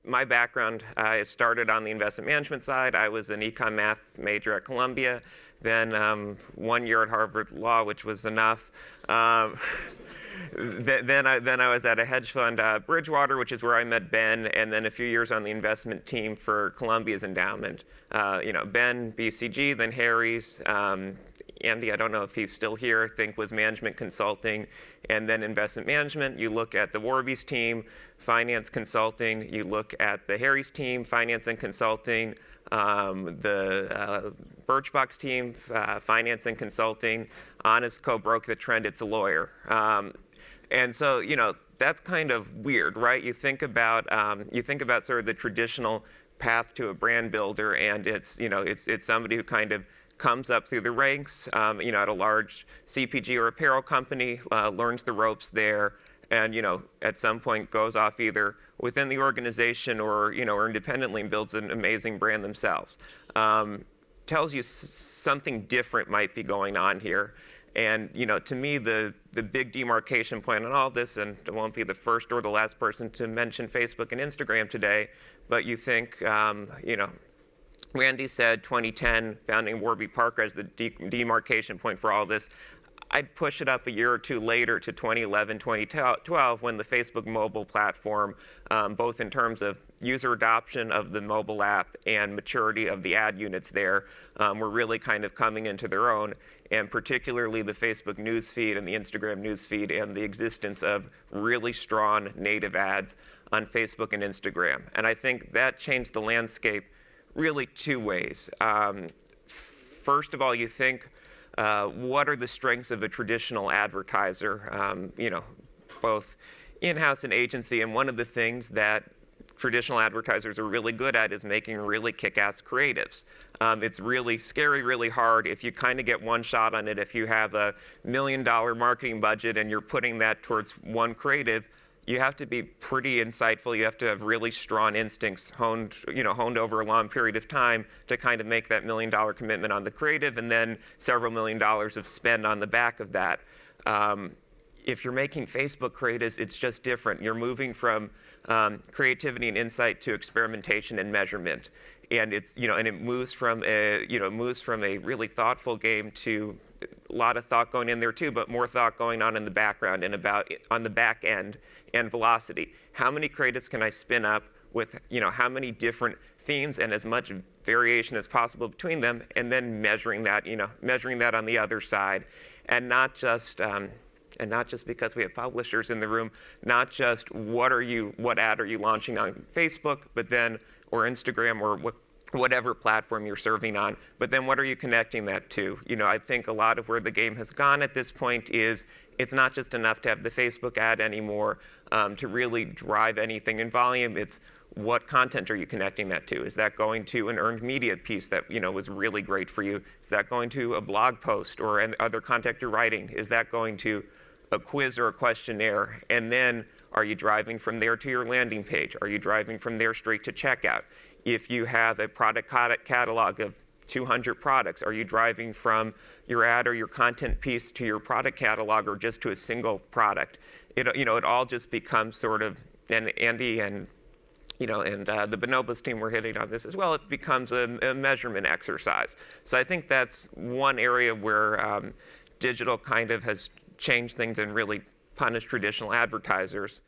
my background, I started on the investment management side. I was an econ math major at Columbia, then 1 year at Harvard Law, which was enough. Then I was at a hedge fund, Bridgewater, which is where I met Ben, and then a few years on the investment team for Columbia's endowment. Ben, BCG, then Harry's. Andy, I don't know if he's still here, I think was management consulting, and then investment management. You look at the Warby's team, finance consulting. You look at the Harry's team, finance and consulting. The Birchbox team, finance and consulting. Honest Co broke the trend, it's a lawyer. And so, that's kind of weird, right? You think about sort of the traditional path to a brand builder, and it's somebody who kind of comes up through the ranks, at a large CPG or apparel company, learns the ropes there, and at some point goes off either within the organization or or independently and builds an amazing brand themselves. Tells you something different might be going on here. And to me, the big demarcation point on all this, and I won't be the first or the last person to mention Facebook and Instagram today, but you think, Randy said 2010, founding Warby Parker as the demarcation point for all this. I'd push it up a year or two later to 2011, 2012, when the Facebook mobile platform, both in terms of user adoption of the mobile app and maturity of the ad units there, were really kind of coming into their own, and particularly the Facebook newsfeed and the Instagram newsfeed and the existence of really strong native ads on Facebook and Instagram. And I think that changed the landscape really two ways. First of all, you think, what are the strengths of a traditional advertiser, both in-house and agency? And one of the things that traditional advertisers are really good at is making really kick-ass creatives. It's really scary, really hard. If you kind of get one shot on it, if you have a $1 million marketing budget and you're putting that towards one creative, you have to be pretty insightful. You have to have really strong instincts honed over a long period of time to kind of make that $1 million commitment on the creative, and then several $1 million of spend on the back of that. If you're making Facebook creatives, it's just different. You're moving from creativity and insight to experimentation and measurement, and it moves from a really thoughtful game to a lot of thought going in there too, but more thought going on in the background and on the back end and velocity. How many creatives can I spin up with how many different themes and as much variation as possible between them, and then measuring that on the other side, and not just because we have publishers in the room, not just what ad are you launching on Facebook, but then or Instagram or whatever platform you're serving on, but then what are you connecting that to? I think a lot of where the game has gone at this point is it's not just enough to have the Facebook ad anymore to really drive anything in volume. It's what content are you connecting that to? Is that going to an earned media piece that was really great for you? Is that going to a blog post or other content you're writing? Is that going to a quiz or a questionnaire? And then are you driving from there to your landing page? Are you driving from there straight to checkout? If you have a product catalog of 200 products, are you driving from your ad or your content piece to your product catalog or just to a single product? It all just becomes sort of, and Andy and the Bonobos team were hitting on this as well, it becomes a measurement exercise. So I think that's one area where digital kind of has changed things and really punished traditional advertisers.